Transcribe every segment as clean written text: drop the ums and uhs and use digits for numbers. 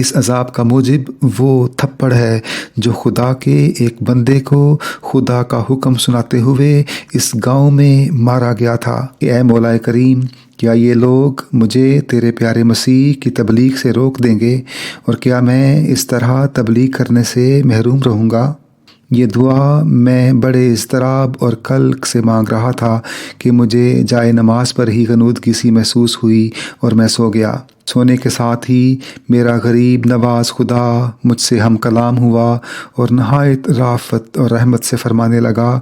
اس عذاب کا موجب وہ تھپڑ ہے جو خدا کے ایک بندے کو خدا کا حکم سناتے ہوئے اس گاؤں میں مارا گیا تھا کہ اے مولا کریم، کیا یہ لوگ مجھے تیرے پیارے مسیح کی تبلیغ سے روک دیں گے، اور کیا میں اس طرح تبلیغ کرنے سے محروم رہوں گا؟ یہ دعا میں بڑے اضطراب اور قلق سے مانگ رہا تھا کہ مجھے جائے نماز پر ہی غنودگی سی محسوس ہوئی اور میں سو گیا۔ سونے کے ساتھ ہی میرا غریب نواز خدا مجھ سے ہم کلام ہوا اور نہایت رافت اور رحمت سے فرمانے لگا،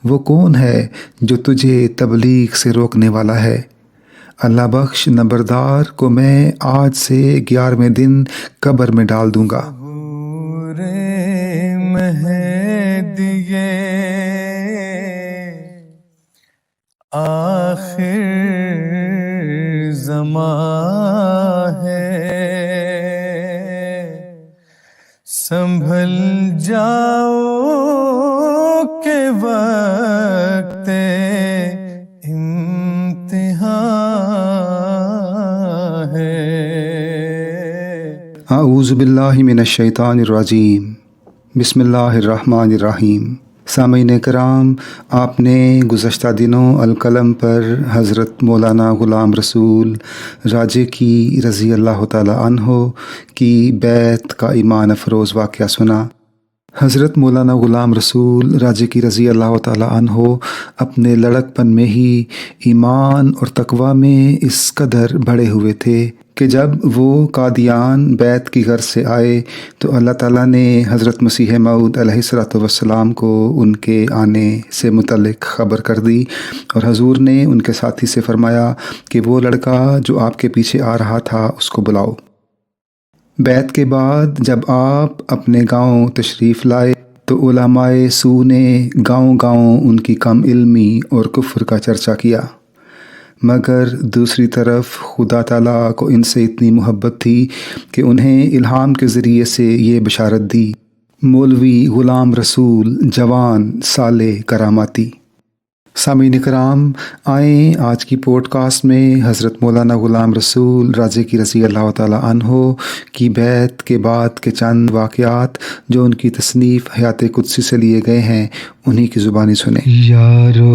وہ کون ہے جو تجھے تبلیغ سے روکنے والا ہے؟ اللہ بخش نمبردار کو میں آج سے 11ویں دن قبر میں ڈال دوں گا۔ آخر زمان ہے، سنبھل جاؤ کہ وقت امتحان ہے۔ اعوذ باللہ من الشیطان الرجیم، بسم اللہ الرحمن الرحیم۔ سامعین کرام، آپ نے گزشتہ دنوں القلم پر حضرت مولانا غلام رسول راجے کی رضی اللہ تعالی عنہ کی بیعت کا ایمان افروز واقعہ سنا۔ حضرت مولانا غلام رسول راجے کی رضی اللہ تعالی عنہ اپنے لڑکپن میں ہی ایمان اور تقوی میں اس قدر بڑھے ہوئے تھے کہ جب وہ قادیان بیعت کی غرض سے آئے تو اللہ تعالیٰ نے حضرت مسیح موعود علیہ السلام کو ان کے آنے سے متعلق خبر کر دی، اور حضور نے ان کے ساتھی سے فرمایا کہ وہ لڑکا جو آپ کے پیچھے آ رہا تھا اس کو بلاؤ۔ بیعت کے بعد جب آپ اپنے گاؤں تشریف لائے تو علماء سو نے گاؤں گاؤں ان کی کم علمی اور کفر کا چرچا کیا، مگر دوسری طرف خدا تعالیٰ کو ان سے اتنی محبت تھی کہ انہیں الہام کے ذریعے سے یہ بشارت دی، مولوی غلام رسول جوان صالح کراماتی۔ سامعین کرام، آئیں آج کی پوڈ کاسٹ میں حضرت مولانا غلام رسول راجے کی رضی اللہ تعالی عنہ کی بیعت کے بعد کے چند واقعات جو ان کی تصنیف حیات قدسی سے لیے گئے ہیں انہی کی زبانی سنیں۔ یارو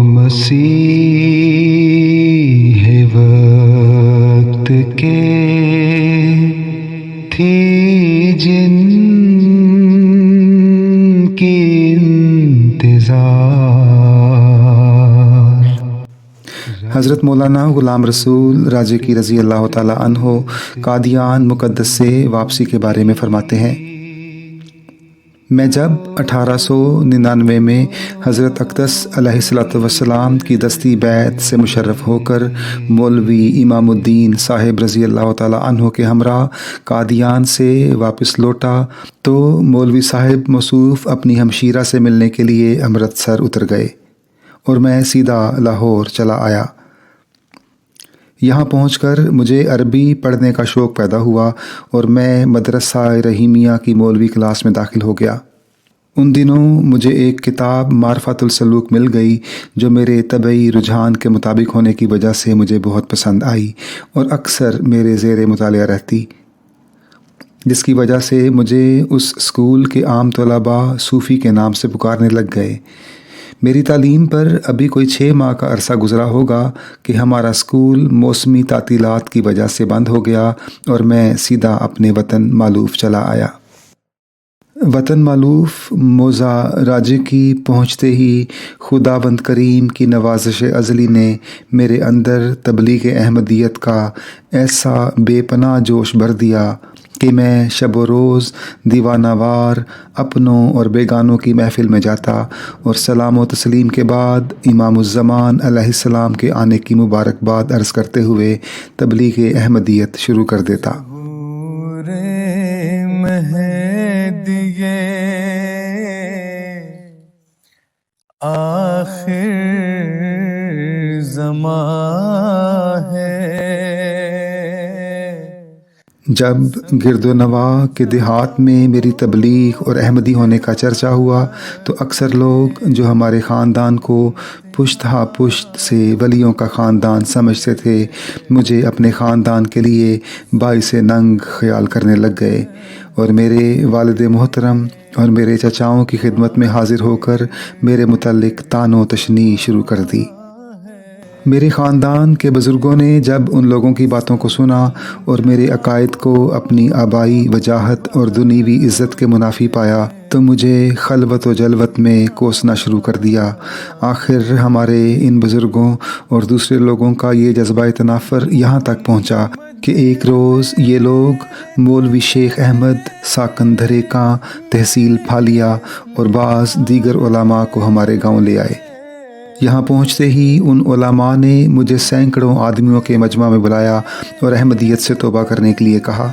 مسیح وقت کے تھی جن کی انتظار۔ حضرت مولانا غلام رسول راجے کی رضی اللہ تعالی عنہ قادیان مقدس سے واپسی کے بارے میں فرماتے ہیں، میں جب 1899 میں حضرت اقدس علیہ السلام کی دستی بیعت سے مشرف ہو کر مولوی امام الدین صاحب رضی اللہ تعالی عنہ کے ہمراہ قادیان سے واپس لوٹا تو مولوی صاحب موصوف اپنی ہمشیرہ سے ملنے کے لیے امرتسر اتر گئے اور میں سیدھا لاہور چلا آیا۔ یہاں پہنچ کر مجھے عربی پڑھنے کا شوق پیدا ہوا اور میں مدرسہ رحیمیہ کی مولوی کلاس میں داخل ہو گیا۔ ان دنوں مجھے ایک کتاب معرفت السلوک مل گئی جو میرے طبعی رجحان کے مطابق ہونے کی وجہ سے مجھے بہت پسند آئی اور اکثر میرے زیر مطالعہ رہتی، جس کی وجہ سے مجھے اس اسکول کے عام طلباء صوفی کے نام سے پکارنے لگ گئے۔ میری تعلیم پر ابھی کوئی 6 ماہ کا عرصہ گزرا ہوگا کہ ہمارا اسکول موسمی تعطیلات کی وجہ سے بند ہو گیا اور میں سیدھا اپنے وطن مالوف چلا آیا۔ وطن مالوف موضع راجے کی پہنچتے ہی خداوند کریم کی نوازش ازلی نے میرے اندر تبلیغ احمدیت کا ایسا بے پناہ جوش بھر دیا کہ میں شب و روز دیوانہ وار اپنوں اور بیگانوں کی محفل میں جاتا اور سلام و تسلیم کے بعد امام الزمان علیہ السلام کے آنے کی مبارکباد عرض کرتے ہوئے تبلیغ احمدیت شروع کر دیتا۔ آخر زمان ہے، جب گرد و نواح کے دیہات میں میری تبلیغ اور احمدی ہونے کا چرچا ہوا تو اکثر لوگ جو ہمارے خاندان کو پشت ہا پشت سے ولیوں کا خاندان سمجھتے تھے مجھے اپنے خاندان کے لیے باعث ننگ خیال کرنے لگ گئے اور میرے والد محترم اور میرے چچاؤں کی خدمت میں حاضر ہو کر میرے متعلق طعن و تشنیع شروع کر دی۔ میرے خاندان کے بزرگوں نے جب ان لوگوں کی باتوں کو سنا اور میرے عقائد کو اپنی آبائی وجاہت اور دنیوی عزت کے منافی پایا تو مجھے خلوت و جلوت میں کوسنا شروع کر دیا۔ آخر ہمارے ان بزرگوں اور دوسرے لوگوں کا یہ جذبہ تنافر یہاں تک پہنچا کہ ایک روز یہ لوگ مولوی شیخ احمد ساکندھرے کا تحصیل پھالیا اور بعض دیگر علماء کو ہمارے گاؤں لے آئے۔ یہاں پہنچتے ہی ان علماء نے مجھے سینکڑوں آدمیوں کے مجمع میں بلایا اور احمدیت سے توبہ کرنے کے لیے کہا۔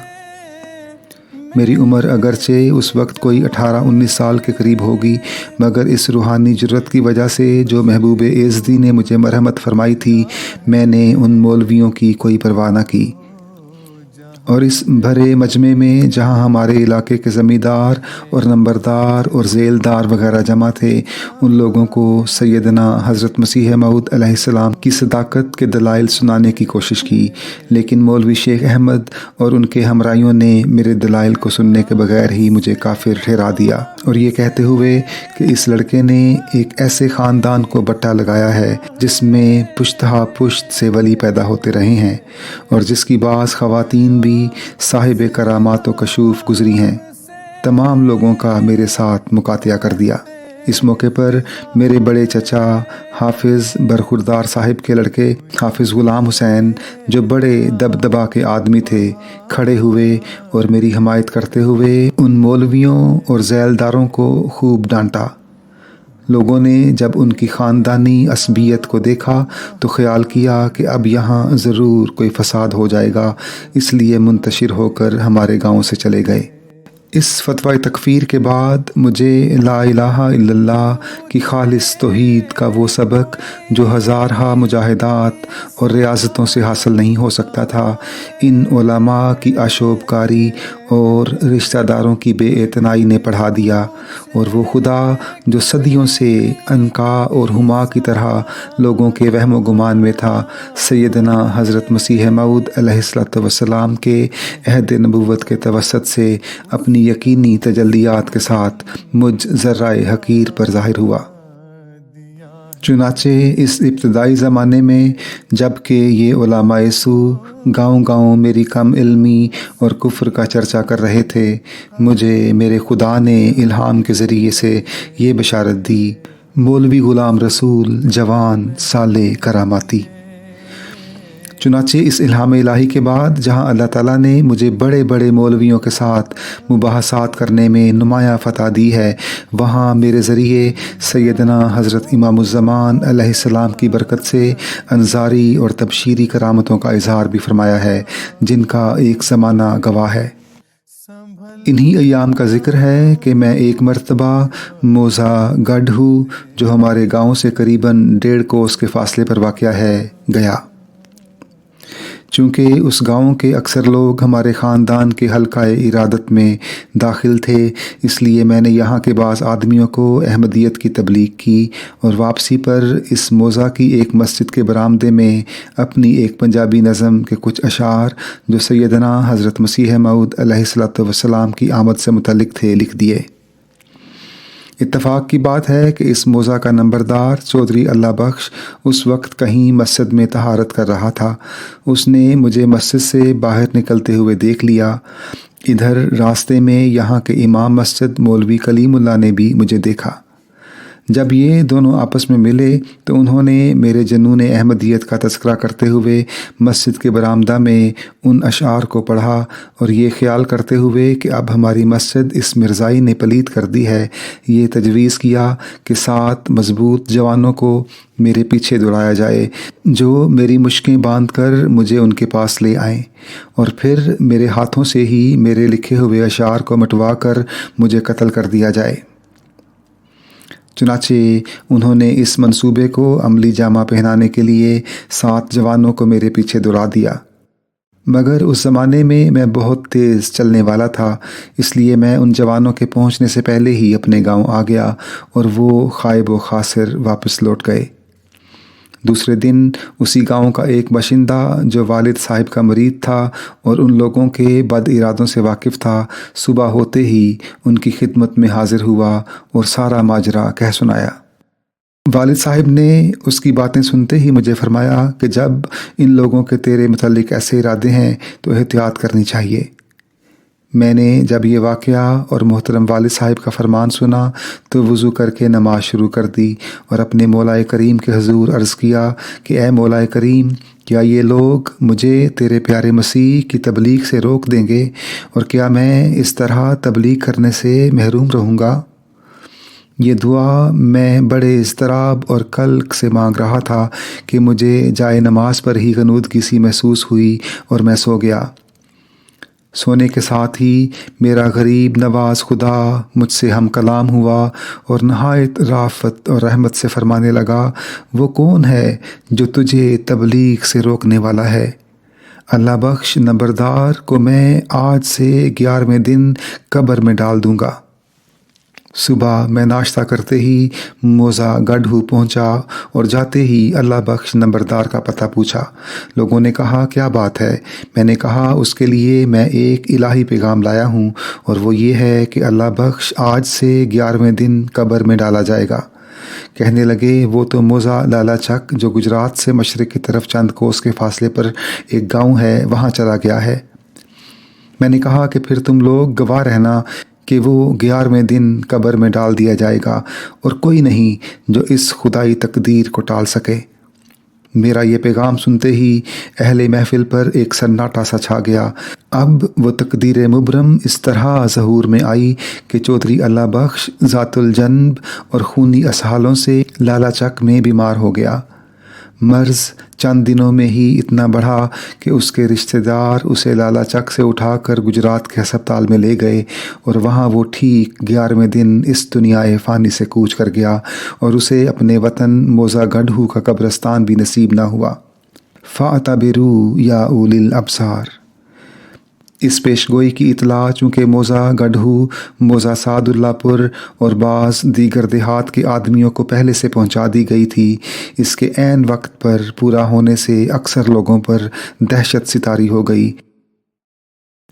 میری عمر اگرچہ اس وقت کوئی 18-19 سال کے قریب ہوگی، مگر اس روحانی جرت کی وجہ سے جو محبوب ایزدی نے مجھے مرحمت فرمائی تھی میں نے ان مولویوں کی کوئی پرواہ نہ کی، اور اس بھرے مجمع میں جہاں ہمارے علاقے کے زمیندار اور نمبردار اور ذیلدار وغیرہ جمع تھے ان لوگوں کو سیدنا حضرت مسیح موعود علیہ السلام کی صداقت کے دلائل سنانے کی کوشش کی، لیکن مولوی شیخ احمد اور ان کے ہمراہیوں نے میرے دلائل کو سننے کے بغیر ہی مجھے کافر ٹھہرا دیا، اور یہ کہتے ہوئے کہ اس لڑکے نے ایک ایسے خاندان کو بٹا لگایا ہے جس میں پشت ہا پشت سے ولی پیدا ہوتے رہے ہیں اور جس کی بعض خواتین بھی صاحب کرامات و کشوف گزری ہیں، تمام لوگوں کا میرے ساتھ مقاطعہ کر دیا۔ اس موقع پر میرے بڑے چچا حافظ برخوردار صاحب کے لڑکے حافظ غلام حسین جو بڑے دبدبا کے آدمی تھے کھڑے ہوئے اور میری حمایت کرتے ہوئے ان مولویوں اور ذیلداروں کو خوب ڈانٹا۔ لوگوں نے جب ان کی خاندانی عصبیت کو دیکھا تو خیال کیا کہ اب یہاں ضرور کوئی فساد ہو جائے گا، اس لیے منتشر ہو کر ہمارے گاؤں سے چلے گئے۔ اس فتویٰ تکفیر کے بعد مجھے لا الہ الا اللہ کی خالص توحید کا وہ سبق جو ہزارہا مجاہدات اور ریاضتوں سے حاصل نہیں ہو سکتا تھا، ان علماء کی آشوب کاری اور رشتہ داروں کی بے اعتنائی نے پڑھا دیا، اور وہ خدا جو صدیوں سے عنقا اور ہما کی طرح لوگوں کے وہم و گمان میں تھا، سیدنا حضرت مسیح موعود علیہ السلام کے عہد نبوت کے توسط سے اپنی یقینی تجلیات کے ساتھ مجھ ذرائع حقیر پر ظاہر ہوا۔ چنانچہ اس ابتدائی زمانے میں جب کہ یہ علماء سو گاؤں گاؤں میری کم علمی اور کفر کا چرچا کر رہے تھے، مجھے میرے خدا نے الہام کے ذریعے سے یہ بشارت دی: مولوی غلام رسول جوان صالح کراماتی۔ چنانچہ اس الہام الہی کے بعد جہاں اللہ تعالیٰ نے مجھے بڑے بڑے مولویوں کے ساتھ مباحثات کرنے میں نمایاں فتح دی ہے، وہاں میرے ذریعے سیدنا حضرت امام الزمان علیہ السلام کی برکت سے انظاری اور تبشیری کرامتوں کا اظہار بھی فرمایا ہے، جن کا ایک زمانہ گواہ ہے۔ انہی ایام کا ذکر ہے کہ میں ایک مرتبہ موزہ گڑھو جو ہمارے گاؤں سے قریباً 1.5 کوس کے فاصلے پر واقع ہے گیا۔ چونکہ اس گاؤں کے اکثر لوگ ہمارے خاندان کے حلقہ ارادت میں داخل تھے، اس لیے میں نے یہاں کے بعض آدمیوں کو احمدیت کی تبلیغ کی، اور واپسی پر اس موزہ کی ایک مسجد کے برآمدے میں اپنی ایک پنجابی نظم کے کچھ اشعار جو سیدنا حضرت مسیح موعود علیہ السلام کی آمد سے متعلق تھے لکھ دیے۔ اتفاق کی بات ہے کہ اس موزہ کا نمبردار چودھری اللہ بخش اس وقت کہیں مسجد میں طہارت کر رہا تھا۔ اس نے مجھے مسجد سے باہر نکلتے ہوئے دیکھ لیا۔ ادھر راستے میں یہاں کے امام مسجد مولوی کلیم اللہ نے بھی مجھے دیکھا۔ جب یہ دونوں آپس میں ملے تو انہوں نے میرے جنون احمدیت کا تذکرہ کرتے ہوئے مسجد کے برآمدہ میں ان اشعار کو پڑھا، اور یہ خیال کرتے ہوئے کہ اب ہماری مسجد اس مرزائی نے پلید کر دی ہے، یہ تجویز کیا کہ 7 مضبوط جوانوں کو میرے پیچھے دوڑایا جائے جو میری مشکیں باندھ کر مجھے ان کے پاس لے آئیں، اور پھر میرے ہاتھوں سے ہی میرے لکھے ہوئے اشعار کو مٹوا کر مجھے قتل کر دیا جائے۔ چنانچہ انہوں نے اس منصوبے کو عملی جامہ پہنانے کے لیے 7 جوانوں کو میرے پیچھے دوڑا دیا۔ مگر اس زمانے میں بہت تیز چلنے والا تھا، اس لیے میں ان جوانوں کے پہنچنے سے پہلے ہی اپنے گاؤں آ گیا اور وہ خائب و خاسر واپس لوٹ گئے۔ دوسرے دن اسی گاؤں کا ایک باشندہ جو والد صاحب کا مرید تھا اور ان لوگوں کے بد ارادوں سے واقف تھا، صبح ہوتے ہی ان کی خدمت میں حاضر ہوا اور سارا ماجرا کہہ سنایا۔ والد صاحب نے اس کی باتیں سنتے ہی مجھے فرمایا کہ جب ان لوگوں کے تیرے متعلق ایسے ارادے ہیں تو احتیاط کرنی چاہیے۔ میں نے جب یہ واقعہ اور محترم والد صاحب کا فرمان سنا تو وضو کر کے نماز شروع کر دی اور اپنے مولا کریم کے حضور عرض کیا کہ اے مولا کریم، کیا یہ لوگ مجھے تیرے پیارے مسیح کی تبلیغ سے روک دیں گے اور کیا میں اس طرح تبلیغ کرنے سے محروم رہوں گا؟ یہ دعا میں بڑے اضطراب اور قلق سے مانگ رہا تھا کہ مجھے جائے نماز پر ہی غنودگی سی محسوس ہوئی اور میں سو گیا۔ سونے کے ساتھ ہی میرا غریب نواز خدا مجھ سے ہم کلام ہوا اور نہایت رافت اور رحمت سے فرمانے لگا، وہ کون ہے جو تجھے تبلیغ سے روکنے والا ہے؟ اللہ بخش نمبردار کو میں آج سے 11ویں دن قبر میں ڈال دوں گا۔ صبح میں ناشتہ کرتے ہی موزہ گڈھو پہنچا اور جاتے ہی اللہ بخش نمبردار کا پتہ پوچھا۔ لوگوں نے کہا کیا بات ہے؟ میں نے کہا اس کے لیے میں ایک الہی پیغام لایا ہوں اور وہ یہ ہے کہ اللہ بخش آج سے 11ویں دن قبر میں ڈالا جائے گا۔ کہنے لگے وہ تو موزہ لالا چک جو گجرات سے مشرق کی طرف چند کوس کے فاصلے پر ایک گاؤں ہے وہاں چلا گیا ہے۔ میں نے کہا کہ پھر تم لوگ گواہ رہنا کہ وہ 11ویں دن قبر میں ڈال دیا جائے گا اور کوئی نہیں جو اس خدائی تقدیر کو ٹال سکے۔ میرا یہ پیغام سنتے ہی اہل محفل پر ایک سناٹا سا چھا گیا۔ اب وہ تقدیر مبرم اس طرح ظہور میں آئی کہ چودھری اللہ بخش ذات الجنب اور خونی اسحالوں سے لالا چک میں بیمار ہو گیا۔ مرض چند دنوں میں ہی اتنا بڑھا کہ اس کے رشتہ دار اسے لالا چک سے اٹھا کر گجرات کے ہسپتال میں لے گئے اور وہاں وہ ٹھیک 11ویں دن اس دنیا فانی سے کوچ کر گیا اور اسے اپنے وطن موزہ گڈھو کا قبرستان بھی نصیب نہ ہوا۔ فَاعْتَبِرُوا یا اولی الابصار۔ اس پیشگوئی کی اطلاع چونکہ موزہ گڈھو، موزہ سعد اللہ پور اور بعض دیگر دیہات کے آدمیوں کو پہلے سے پہنچا دی گئی تھی، اس کے عین وقت پر پورا ہونے سے اکثر لوگوں پر دہشت ستاری ہو گئی۔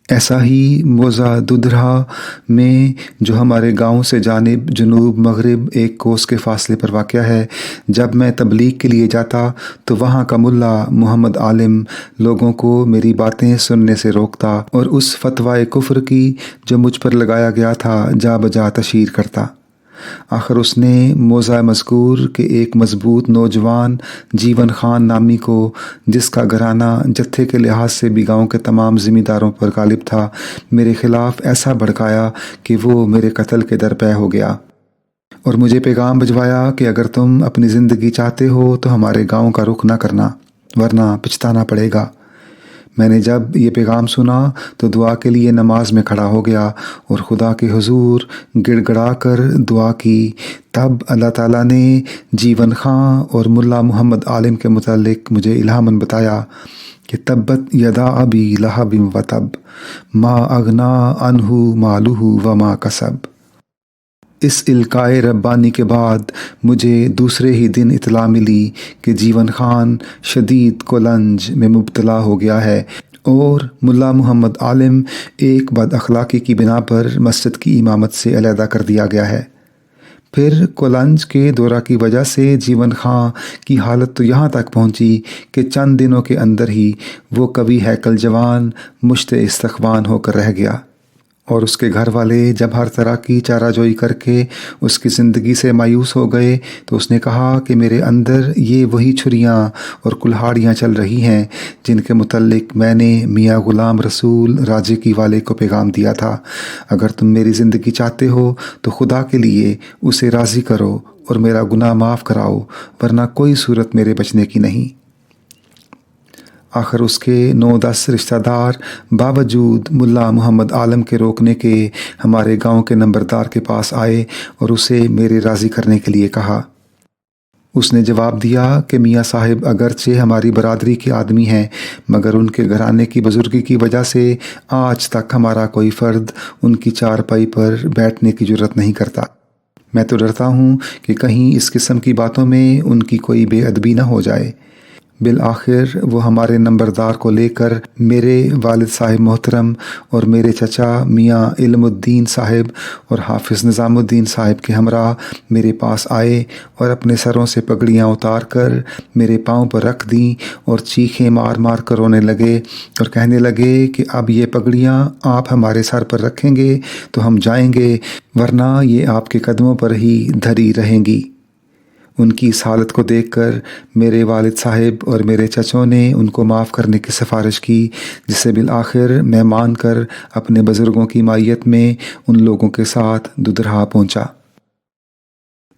ایسا ہی موزہ دودھرا میں جو ہمارے گاؤں سے جانب جنوب مغرب ایک کوس کے فاصلے پر واقع ہے، جب میں تبلیغ کے لیے جاتا تو وہاں کا ملا محمد عالم لوگوں کو میری باتیں سننے سے روکتا اور اس فتویٰ کفر کی جو مجھ پر لگایا گیا تھا جا بجا تشہیر کرتا۔ آخر اس نے موزہ مذکور کے ایک مضبوط نوجوان جیون خان نامی کو، جس کا گھرانہ جتھے کے لحاظ سے بھی گاؤں کے تمام ذمہ داروں پر غالب تھا، میرے خلاف ایسا بھڑکایا کہ وہ میرے قتل کے درپے ہو گیا اور مجھے پیغام بھجوایا کہ اگر تم اپنی زندگی چاہتے ہو تو ہمارے گاؤں کا رخ نہ کرنا ورنہ پچھتانا پڑے گا۔ میں نے جب یہ پیغام سنا تو دعا کے لیے نماز میں کھڑا ہو گیا اور خدا کے حضور گڑ گڑا کر دعا کی۔ تب اللہ تعالیٰ نے جیون خان اور ملا محمد عالم کے متعلق مجھے الہاماً بتایا کہ تبت یدا ابی لہب وتب ما اغنا عنہ مالہ وما کسب۔ اس القائے ربانی کے بعد مجھے دوسرے ہی دن اطلاع ملی کہ جیون خان شدید کولنج میں مبتلا ہو گیا ہے اور ملا محمد عالم ایک بد اخلاقی کی بنا پر مسجد کی امامت سے علیحدہ کر دیا گیا ہے۔ پھر کولنج کے دورہ کی وجہ سے جیون خان کی حالت تو یہاں تک پہنچی کہ چند دنوں کے اندر ہی وہ قوی ہیکل جوان مشت استخوان ہو کر رہ گیا اور اس کے گھر والے جب ہر طرح کی چارہ جوئی کر کے اس کی زندگی سے مایوس ہو گئے تو اس نے کہا کہ میرے اندر یہ وہی چھریاں اور کلہاڑیاں چل رہی ہیں جن کے متعلق میں نے میاں غلام رسول راجے کی والے کو پیغام دیا تھا۔ اگر تم میری زندگی چاہتے ہو تو خدا کے لیے اسے راضی کرو اور میرا گناہ معاف کراؤ ورنہ کوئی صورت میرے بچنے کی نہیں۔ آخر اس کے 9-10 رشتہ دار باوجود ملا محمد عالم کے روکنے کے ہمارے گاؤں کے نمبردار کے پاس آئے اور اسے میرے راضی کرنے کے لیے کہا۔ اس نے جواب دیا کہ میاں صاحب اگرچہ ہماری برادری کے آدمی ہیں مگر ان کے گھرانے کی بزرگی کی وجہ سے آج تک ہمارا کوئی فرد ان کی چارپائی پر بیٹھنے کی جرت نہیں کرتا۔ میں تو ڈرتا ہوں کہ کہیں اس قسم کی باتوں میں ان کی کوئی بے ادبی نہ ہو جائے۔ بالآخر وہ ہمارے نمبردار کو لے کر میرے والد صاحب محترم اور میرے چچا میاں علم الدین صاحب اور حافظ نظام الدین صاحب کے ہمراہ میرے پاس آئے اور اپنے سروں سے پگڑیاں اتار کر میرے پاؤں پر رکھ دیں اور چیخیں مار مار کر رونے لگے اور کہنے لگے کہ اب یہ پگڑیاں آپ ہمارے سر پر رکھیں گے تو ہم جائیں گے، ورنہ یہ آپ کے قدموں پر ہی دھری رہیں گی۔ ان کی اس حالت کو دیکھ کر میرے والد صاحب اور میرے چچوں نے ان کو معاف کرنے کی سفارش کی، جسے بالآخر میں مان کر اپنے بزرگوں کی مائیت میں ان لوگوں کے ساتھ ددرہا پہنچا۔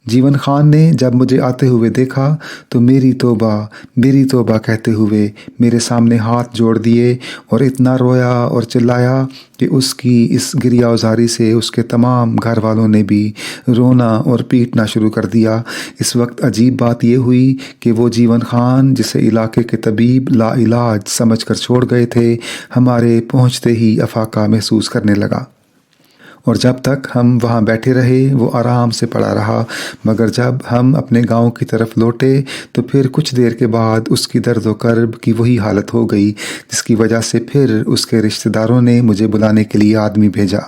جیون خان نے جب مجھے آتے ہوئے دیکھا تو میری توبہ کہتے ہوئے میرے سامنے ہاتھ جوڑ دیے اور اتنا رویا اور چلایا کہ اس کی اس گریہ وزاری سے اس کے تمام گھر والوں نے بھی رونا اور پیٹنا شروع کر دیا۔ اس وقت عجیب بات یہ ہوئی کہ وہ جیون خان جسے علاقے کے طبیب لا علاج سمجھ کر چھوڑ گئے تھے، ہمارے پہنچتے ہی افاقہ محسوس کرنے لگا، اور جب تک ہم وہاں بیٹھے رہے وہ آرام سے پڑا رہا، مگر جب ہم اپنے گاؤں کی طرف لوٹے تو پھر کچھ دیر کے بعد اس کی درد و کرب کی وہی حالت ہو گئی، جس کی وجہ سے پھر اس کے رشتہ داروں نے مجھے بلانے کے لیے آدمی بھیجا،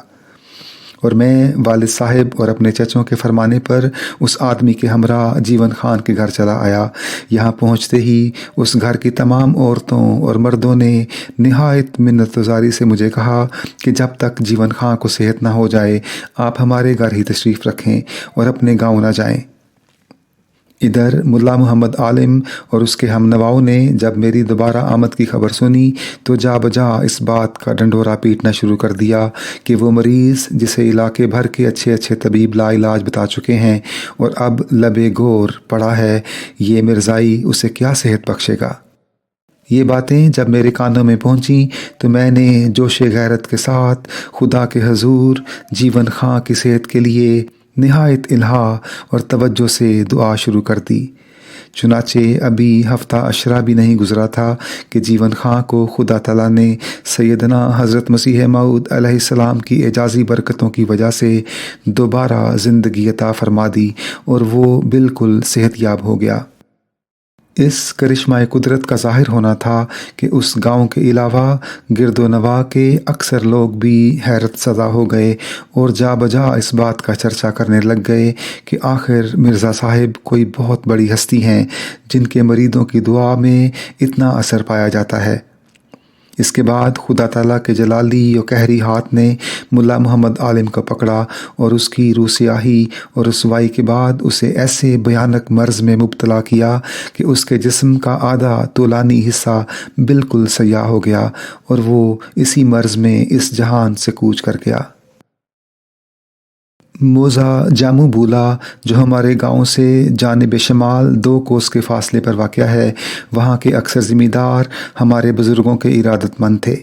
اور میں والد صاحب اور اپنے چچوں کے فرمانے پر اس آدمی کے ہمراہ جیون خان کے گھر چلا آیا۔ یہاں پہنچتے ہی اس گھر کی تمام عورتوں اور مردوں نے نہایت منت گزاری سے مجھے کہا کہ جب تک جیون خان کو صحت نہ ہو جائے آپ ہمارے گھر ہی تشریف رکھیں اور اپنے گاؤں نہ جائیں۔ ادھر ملا محمد عالم اور اس کے ہم نواؤں نے جب میری دوبارہ آمد کی خبر سنی تو جا بجا اس بات کا ڈنڈورا پیٹنا شروع کر دیا کہ وہ مریض جسے علاقے بھر کے اچھے اچھے طبیب لا علاج بتا چکے ہیں اور اب لبے گور پڑا ہے، یہ مرزائی اسے کیا صحت بخشے گا۔ یہ باتیں جب میرے کانوں میں پہنچیں تو میں نے جوش غیرت کے ساتھ خدا کے حضور جیون خان کی صحت کے لیے نہایت الہا اور توجہ سے دعا شروع کر دی۔ چنانچہ ابھی ہفتہ عشرہ بھی نہیں گزرا تھا کہ جیون خان کو خدا تعالیٰ نے سیدنا حضرت مسیح موعود علیہ السلام کی اعجازی برکتوں کی وجہ سے دوبارہ زندگی عطا فرما دی اور وہ بالکل صحت یاب ہو گیا۔ اس کرشمہ قدرت کا ظاہر ہونا تھا کہ اس گاؤں کے علاوہ گرد و نواح کے اکثر لوگ بھی حیرت زدہ ہو گئے اور جا بجا اس بات کا چرچا کرنے لگ گئے کہ آخر مرزا صاحب کوئی بہت بڑی ہستی ہیں جن کے مریدوں کی دعا میں اتنا اثر پایا جاتا ہے۔ اس کے بعد خدا تعالیٰ کے جلالی و قہری ہاتھ نے ملا محمد عالم کو پکڑا اور اس کی روح سیاہی اور رسوائی کے بعد اسے ایسے بھیانک مرض میں مبتلا کیا کہ اس کے جسم کا آدھا طولانی حصہ بالکل سیاہ ہو گیا اور وہ اسی مرض میں اس جہان سے کوچ کر گیا۔ موزہ جامو بولا جو ہمارے گاؤں سے جانب شمال 2 کوس کے فاصلے پر واقع ہے، وہاں کے اکثر زمیندار ہمارے بزرگوں کے ارادت مند تھے۔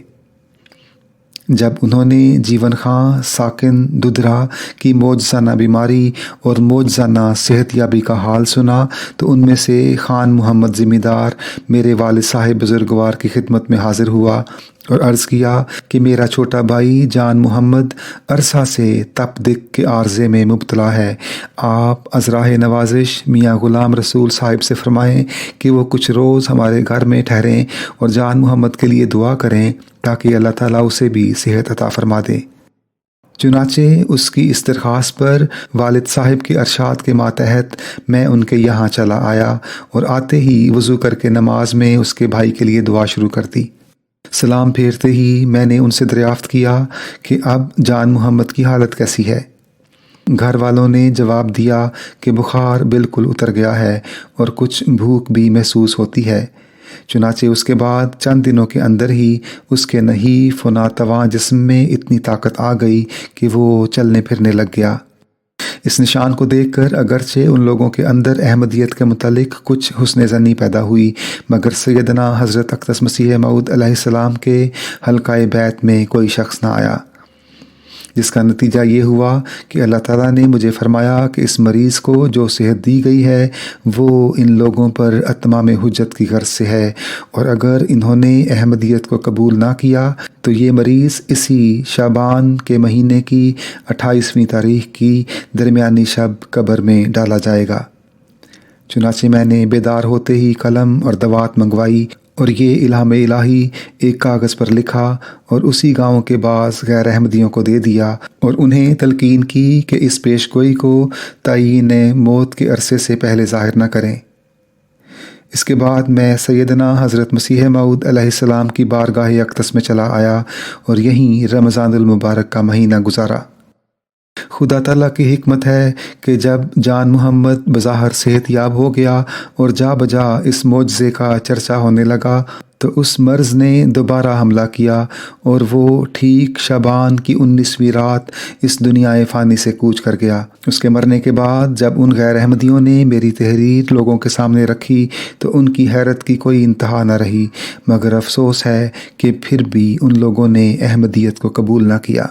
جب انہوں نے جیون خان ساکن ددرا کی معجزانہ بیماری اور معجزانہ صحت یابی کا حال سنا تو ان میں سے خان محمد زمیندار میرے والد صاحب بزرگوار کی خدمت میں حاضر ہوا اور عرض کیا کہ میرا چھوٹا بھائی جان محمد عرصہ سے تپ دق کے عارضے میں مبتلا ہے، آپ ازراہ نوازش میاں غلام رسول صاحب سے فرمائیں کہ وہ کچھ روز ہمارے گھر میں ٹھہریں اور جان محمد کے لیے دعا کریں تاکہ اللہ تعالیٰ اسے بھی صحت عطا فرما دے۔ چنانچہ اس کی اس درخواست پر والد صاحب کے ارشاد کے ماتحت میں ان کے یہاں چلا آیا اور آتے ہی وضو کر کے نماز میں اس کے بھائی کے لیے دعا شروع کر دی۔ سلام پھیرتے ہی میں نے ان سے دریافت کیا کہ اب جان محمد کی حالت کیسی ہے۔ گھر والوں نے جواب دیا کہ بخار بالکل اتر گیا ہے اور کچھ بھوک بھی محسوس ہوتی ہے۔ چنانچہ اس کے بعد چند دنوں کے اندر ہی اس کے نحیف و ناتواں جسم میں اتنی طاقت آ گئی کہ وہ چلنے پھرنے لگ گیا۔ اس نشان کو دیکھ کر اگرچہ ان لوگوں کے اندر احمدیت کے متعلق کچھ حسن ظنی پیدا ہوئی، مگر سیدنا حضرت اقدس مسیح موعود علیہ السلام کے حلقۂ بیت میں کوئی شخص نہ آیا۔ جس کا نتیجہ یہ ہوا کہ اللہ تعالیٰ نے مجھے فرمایا کہ اس مریض کو جو صحت دی گئی ہے وہ ان لوگوں پر اتمام حجت کی غرض سے ہے، اور اگر انہوں نے احمدیت کو قبول نہ کیا تو یہ مریض اسی شعبان کے مہینے کی 28ویں تاریخ کی درمیانی شب قبر میں ڈالا جائے گا۔ چنانچہ میں نے بیدار ہوتے ہی قلم اور دوات منگوائی اور یہ الہام الہی ایک کاغذ پر لکھا اور اسی گاؤں کے بعض غیر احمدیوں کو دے دیا اور انہیں تلقین کی کہ اس پیش گوئی کو تعین موت کے عرصے سے پہلے ظاہر نہ کریں۔ اس کے بعد میں سیدنا حضرت مسیح موعود علیہ السلام کی بارگاہ اقدس میں چلا آیا اور یہیں رمضان المبارک کا مہینہ گزارا۔ خدا تعالیٰ کی حکمت ہے کہ جب جان محمد بظاہر صحت یاب ہو گیا اور جا بجا اس معجزے کا چرچا ہونے لگا تو اس مرض نے دوبارہ حملہ کیا اور وہ ٹھیک شعبان کی 19ویں رات اس دنیا فانی سے کوچ کر گیا۔ اس کے مرنے کے بعد جب ان غیر احمدیوں نے میری تحریر لوگوں کے سامنے رکھی تو ان کی حیرت کی کوئی انتہا نہ رہی، مگر افسوس ہے کہ پھر بھی ان لوگوں نے احمدیت کو قبول نہ کیا۔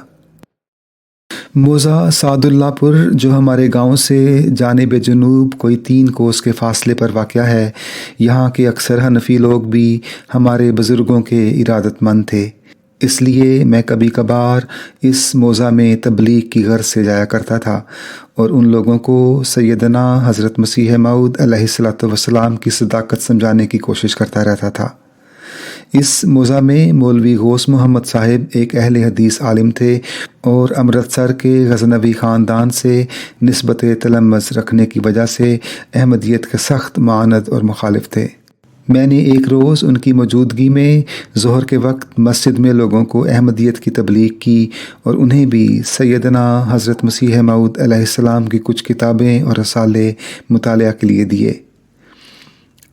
موضع سعد اللہ پور جو ہمارے گاؤں سے جانب جنوب کوئی 3 کوس کے فاصلے پر واقع ہے، یہاں کے اکثر حنفی لوگ بھی ہمارے بزرگوں کے ارادت مند تھے، اس لیے میں کبھی کبھار اس موضع میں تبلیغ کی غرض سے جایا کرتا تھا اور ان لوگوں کو سیدنا حضرت مسیح موعود علیہ السلام کی صداقت سمجھانے کی کوشش کرتا رہتا تھا۔ اس موضع میں مولوی غوث محمد صاحب ایک اہل حدیث عالم تھے اور امرتسر کے غزنوی خاندان سے نسبت تلمذ رکھنے کی وجہ سے احمدیت کے سخت معاند اور مخالف تھے۔ میں نے ایک روز ان کی موجودگی میں ظہر کے وقت مسجد میں لوگوں کو احمدیت کی تبلیغ کی اور انہیں بھی سیدنا حضرت مسیح موعود علیہ السلام کی کچھ کتابیں اور رسالے مطالعہ کے لیے دیے۔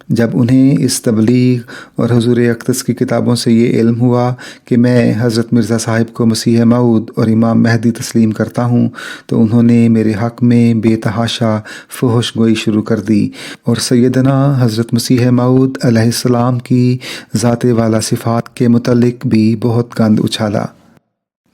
جب انہیں اس تبلیغ اور حضور اقدس کی کتابوں سے یہ علم ہوا کہ میں حضرت مرزا صاحب کو مسیح موعود اور امام مہدی تسلیم کرتا ہوں تو انہوں نے میرے حق میں بے تحاشا فحش گوئی شروع کر دی اور سیدنا حضرت مسیح موعود علیہ السلام کی ذات والا صفات کے متعلق بھی بہت گند اچھالا۔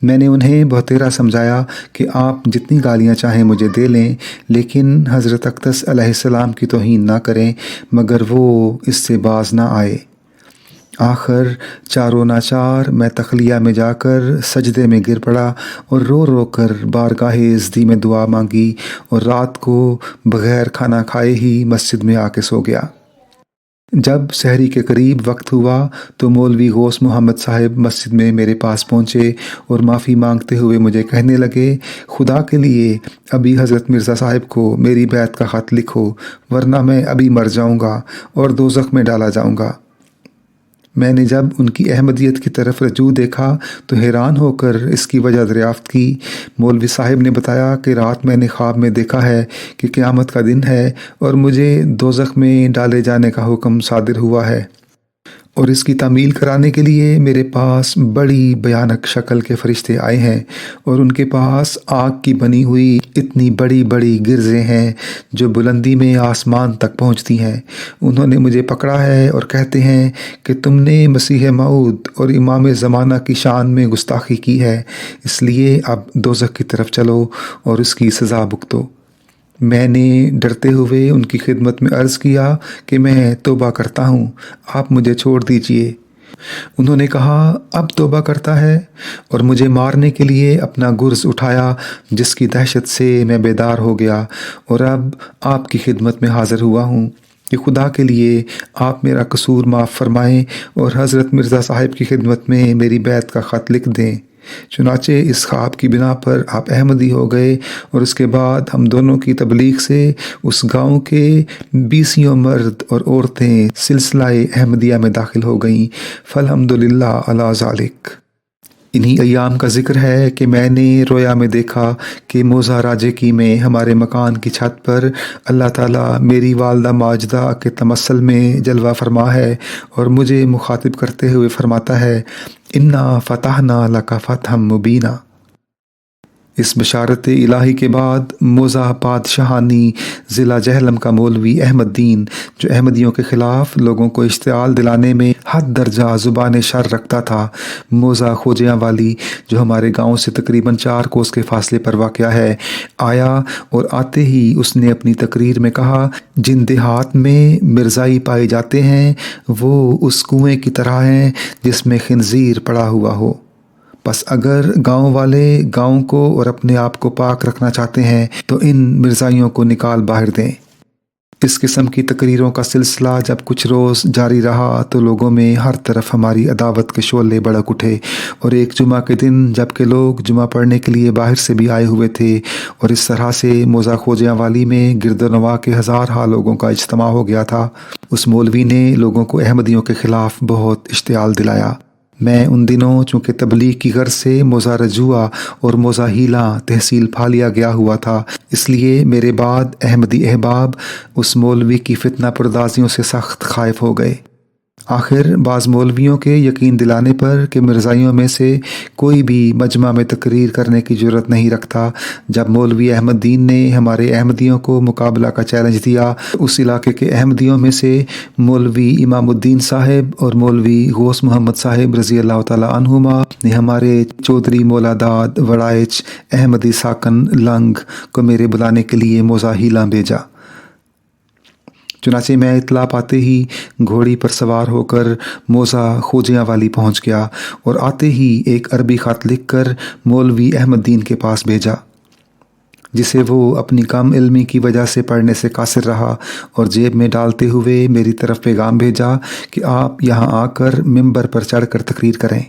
میں نے انہیں بہتیرا سمجھایا کہ آپ جتنی گالیاں چاہیں مجھے دے لیں لیکن حضرت اقدس علیہ السلام کی توہین نہ کریں، مگر وہ اس سے باز نہ آئے۔ آخر چاروں ناچار میں تخلیہ میں جا کر سجدے میں گر پڑا اور رو رو کر بارگاہ ازدی میں دعا مانگی اور رات کو بغیر کھانا کھائے ہی مسجد میں آ کے سو گیا۔ جب سحری کے قریب وقت ہوا تو مولوی غوث محمد صاحب مسجد میں میرے پاس پہنچے اور معافی مانگتے ہوئے مجھے کہنے لگے، خدا کے لیے ابھی حضرت مرزا صاحب کو میری بیعت کا خط لکھو ورنہ میں ابھی مر جاؤں گا اور دوزخ میں ڈالا جاؤں گا۔ میں نے جب ان کی احمدیت کی طرف رجوع دیکھا تو حیران ہو کر اس کی وجہ دریافت کی۔ مولوی صاحب نے بتایا کہ رات میں نے خواب میں دیکھا ہے کہ قیامت کا دن ہے اور مجھے دوزخ میں ڈالے جانے کا حکم صادر ہوا ہے اور اس کی تعمیل کرانے کے لیے میرے پاس بڑی بھیانک شکل کے فرشتے آئے ہیں اور ان کے پاس آگ کی بنی ہوئی اتنی بڑی بڑی گرزیں ہیں جو بلندی میں آسمان تک پہنچتی ہیں۔ انہوں نے مجھے پکڑا ہے اور کہتے ہیں کہ تم نے مسیح موعود اور امام زمانہ کی شان میں گستاخی کی ہے، اس لیے اب دوزخ کی طرف چلو اور اس کی سزا بھگتو۔ میں نے ڈرتے ہوئے ان کی خدمت میں عرض کیا کہ میں توبہ کرتا ہوں، آپ مجھے چھوڑ دیجئے۔ انہوں نے کہا اب توبہ کرتا ہے اور مجھے مارنے کے لیے اپنا گرز اٹھایا، جس کی دہشت سے میں بیدار ہو گیا اور اب آپ کی خدمت میں حاضر ہوا ہوں کہ خدا کے لیے آپ میرا قصور معاف فرمائیں اور حضرت مرزا صاحب کی خدمت میں میری بیعت کا خط لکھ دیں۔ چنانچہ اس خواب کی بنا پر آپ احمدی ہو گئے اور اس کے بعد ہم دونوں کی تبلیغ سے اس گاؤں کے 20 مرد اور عورتیں سلسلہ احمدیہ میں داخل ہو گئیں۔ فالحمدللہ علی ذالک۔ انہی ایام کا ذکر ہے کہ میں نے رویا میں دیکھا کہ موضع راجے کی میں ہمارے مکان کی چھت پر اللہ تعالیٰ میری والدہ ماجدہ کے تمثل میں جلوہ فرما ہے اور مجھے مخاطب کرتے ہوئے فرماتا ہے، انا فتحنا لک فتحا مبینا۔ اس بشارت الہی کے بعد موزہ پادشاہانی ضلع جہلم کا مولوی احمد دین، جو احمدیوں کے خلاف لوگوں کو اشتعال دلانے میں حد درجہ زبان شر رکھتا تھا، موزہ خوجیاں والی، جو ہمارے گاؤں سے تقریباً 4 کوس کے فاصلے پر واقع ہے، آیا اور آتے ہی اس نے اپنی تقریر میں کہا، جن دیہات میں مرزائی پائے جاتے ہیں وہ اس کنویں کی طرح ہیں جس میں خنزیر پڑا ہوا ہو۔ بس اگر گاؤں والے گاؤں کو اور اپنے آپ کو پاک رکھنا چاہتے ہیں تو ان مرزائیوں کو نکال باہر دیں۔ اس قسم کی تقریروں کا سلسلہ جب کچھ روز جاری رہا تو لوگوں میں ہر طرف ہماری عداوت کے شعلے بھڑک اٹھے، اور ایک جمعہ کے دن جب کہ لوگ جمعہ پڑھنے کے لیے باہر سے بھی آئے ہوئے تھے، اور اس طرح سے موزہ خوجیاں والی میں گرد و نواح کے ہزارہا لوگوں کا اجتماع ہو گیا تھا، اس مولوی نے لوگوں کو احمدیوں کے خلاف بہت اشتعال دلایا۔ میں ان دنوں چونکہ تبلیغ کی غرض سے موزہ رجوع اور موزہ ہیلاں تحصیل پھالیا گیا ہوا تھا، اس لیے میرے بعد احمدی احباب اس مولوی کی فتنہ پردازیوں سے سخت خائف ہو گئے۔ آخر بعض مولویوں کے یقین دلانے پر کہ مرزائیوں میں سے کوئی بھی مجمع میں تقریر کرنے کی جرت نہیں رکھتا، جب مولوی احمد دین نے ہمارے احمدیوں کو مقابلہ کا چیلنج دیا، اس علاقے کے احمدیوں میں سے مولوی امام الدین صاحب اور مولوی غوث محمد صاحب رضی اللہ تعالیٰ عنہما نے ہمارے چودھری مولا داد وڑائچ احمدی ساکن لنگ کو میرے بلانے کے لیے موزہ ہیلاں بھیجا۔ چنانچہ میں اطلاع پاتے ہی گھوڑی پر سوار ہو کر موزہ خوجیاں والی پہنچ گیا، اور آتے ہی ایک عربی خط لکھ کر مولوی احمد دین کے پاس بھیجا، جسے وہ اپنی کم علمی کی وجہ سے پڑھنے سے قاصر رہا، اور جیب میں ڈالتے ہوئے میری طرف پیغام بھیجا کہ آپ یہاں آ کر ممبر پر چڑھ کر تقریر کریں۔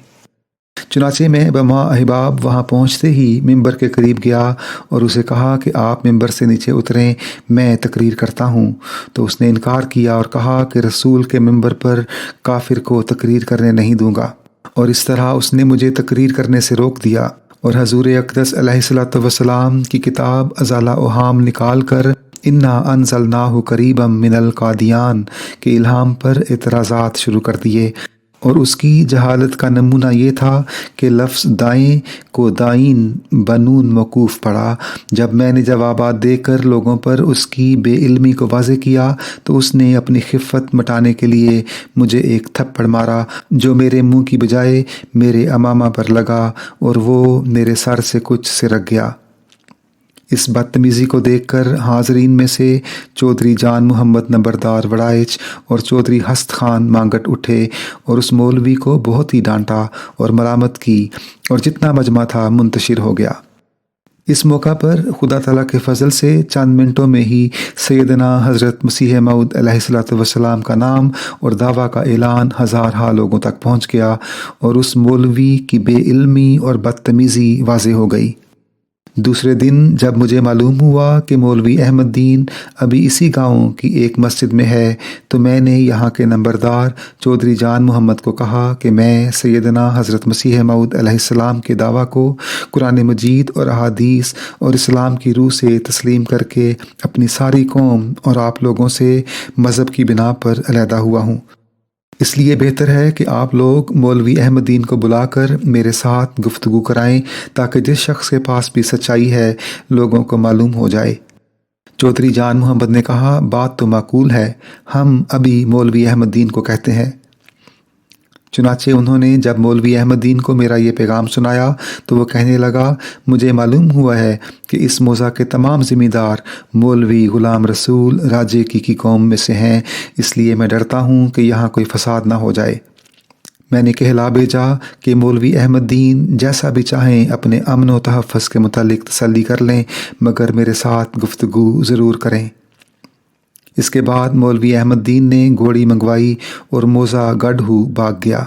چنانچہ میں بما احباب وہاں پہنچتے ہی ممبر کے قریب گیا اور اسے کہا کہ آپ ممبر سے نیچے اتریں، میں تقریر کرتا ہوں۔ تو اس نے انکار کیا اور کہا کہ رسول کے ممبر پر کافر کو تقریر کرنے نہیں دوں گا، اور اس طرح اس نے مجھے تقریر کرنے سے روک دیا، اور حضور اقدس علیہ الصلوۃ والسلام کی کتاب ازالہ اوہام نکال کر انا انزلناہ قریبا من القادیان کے الہام پر اعتراضات شروع کر دیے، اور اس کی جہالت کا نمونہ یہ تھا کہ لفظ دائیں کو دائین بنون موقوف پڑا۔ جب میں نے جوابات دے کر لوگوں پر اس کی بے علمی کو واضح کیا تو اس نے اپنی خفت مٹانے کے لیے مجھے ایک تھپڑ مارا جو میرے منہ کی بجائے میرے امامہ پر لگا، اور وہ میرے سر سے کچھ سرک گیا۔ اس بدتمیزی کو دیکھ کر حاضرین میں سے چودھری جان محمد نمبردار وڑائچ اور چودھری ہست خان مانگٹ اٹھے اور اس مولوی کو بہت ہی ڈانٹا اور ملامت کی، اور جتنا مجمع تھا منتشر ہو گیا۔ اس موقع پر خدا تعالیٰ کے فضل سے چند منٹوں میں ہی سیدنا حضرت مسیح موعود علیہ الصلوۃ والسلام کا نام اور دعویٰ کا اعلان ہزارہا لوگوں تک پہنچ گیا، اور اس مولوی کی بے علمی اور بدتمیزی واضح ہو گئی۔ دوسرے دن جب مجھے معلوم ہوا کہ مولوی احمد دین ابھی اسی گاؤں کی ایک مسجد میں ہے، تو میں نے یہاں کے نمبردار چودھری جان محمد کو کہا کہ میں سیدنا حضرت مسیح موعود علیہ السلام کے دعویٰ کو قرآن مجید اور احادیث اور اسلام کی روح سے تسلیم کر کے اپنی ساری قوم اور آپ لوگوں سے مذہب کی بنا پر علیحدہ ہوا ہوں۔ اس لیے بہتر ہے کہ آپ لوگ مولوی احمد دین کو بلا کر میرے ساتھ گفتگو کرائیں تاکہ جس شخص کے پاس بھی سچائی ہے لوگوں کو معلوم ہو جائے۔ چودھری جان محمد نے کہا، بات تو معقول ہے، ہم ابھی مولوی احمد دین کو کہتے ہیں۔ چنانچہ انہوں نے جب مولوی احمد دین کو میرا یہ پیغام سنایا تو وہ کہنے لگا، مجھے معلوم ہوا ہے کہ اس موضع کے تمام ذمہ دار مولوی غلام رسول راجے کی قوم میں سے ہیں، اس لیے میں ڈرتا ہوں کہ یہاں کوئی فساد نہ ہو جائے۔ میں نے کہلا بھیجا کہ مولوی احمد دین جیسا بھی چاہیں اپنے امن و تحفظ کے متعلق تسلی کر لیں، مگر میرے ساتھ گفتگو ضرور کریں۔ اس کے بعد مولوی احمد دین نے گھوڑی منگوائی اور موزہ گڑھو بھاگ گیا،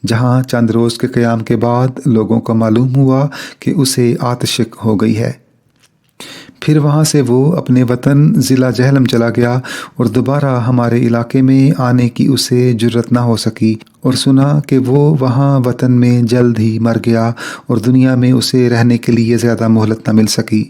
جہاں چند روز کے قیام کے بعد لوگوں کو معلوم ہوا کہ اسے آتشک ہو گئی ہے۔ پھر وہاں سے وہ اپنے وطن ضلع جہلم چلا گیا، اور دوبارہ ہمارے علاقے میں آنے کی اسے جرت نہ ہو سکی، اور سنا کہ وہ وہاں وطن میں جلد ہی مر گیا اور دنیا میں اسے رہنے کے لیے زیادہ مہلت نہ مل سکی۔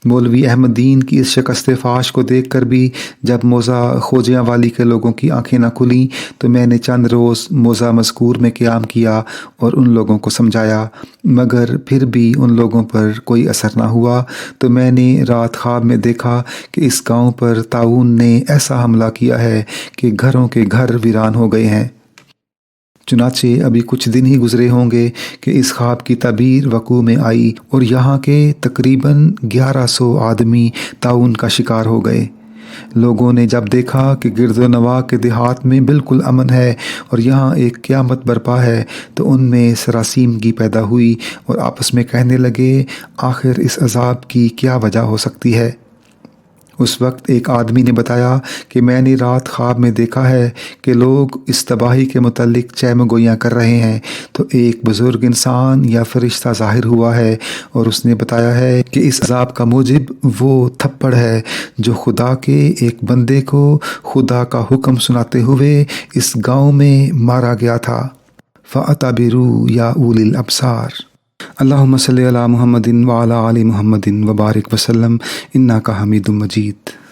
مولوی احمد دین کی اس شکست فاش کو دیکھ کر بھی جب موزہ خوجیاں والی کے لوگوں کی آنکھیں نہ کھلیں تو میں نے چند روز موزہ مذکور میں قیام کیا اور ان لوگوں کو سمجھایا، مگر پھر بھی ان لوگوں پر کوئی اثر نہ ہوا۔ تو میں نے رات خواب میں دیکھا کہ اس گاؤں پر طاعون نے ایسا حملہ کیا ہے کہ گھروں کے گھر ویران ہو گئے ہیں۔ چنانچہ ابھی کچھ دن ہی گزرے ہوں گے کہ اس خواب کی تعبیر وقوع میں آئی اور یہاں کے تقریباً 1100 آدمی طاعون کا شکار ہو گئے۔ لوگوں نے جب دیکھا کہ گرد و نواح کے دیہات میں بالکل امن ہے اور یہاں ایک قیامت برپا ہے تو ان میں سراسیمگی پیدا ہوئی اور آپس میں کہنے لگے آخر اس عذاب کی کیا وجہ ہو سکتی ہے۔ اس وقت ایک آدمی نے بتایا کہ میں نے رات خواب میں دیکھا ہے کہ لوگ اس تباہی کے متعلق چہم گوئیاں کر رہے ہیں، تو ایک بزرگ انسان یا فرشتہ ظاہر ہوا ہے اور اس نے بتایا ہے کہ اس عذاب کا موجب وہ تھپڑ ہے جو خدا کے ایک بندے کو خدا کا حکم سناتے ہوئے اس گاؤں میں مارا گیا تھا۔ فَاعْتَبِرُوا یا اولی الابصار۔ اللہم صلی علی محمد وعلی آل محمد وبارک وسلم انک حمید مجید۔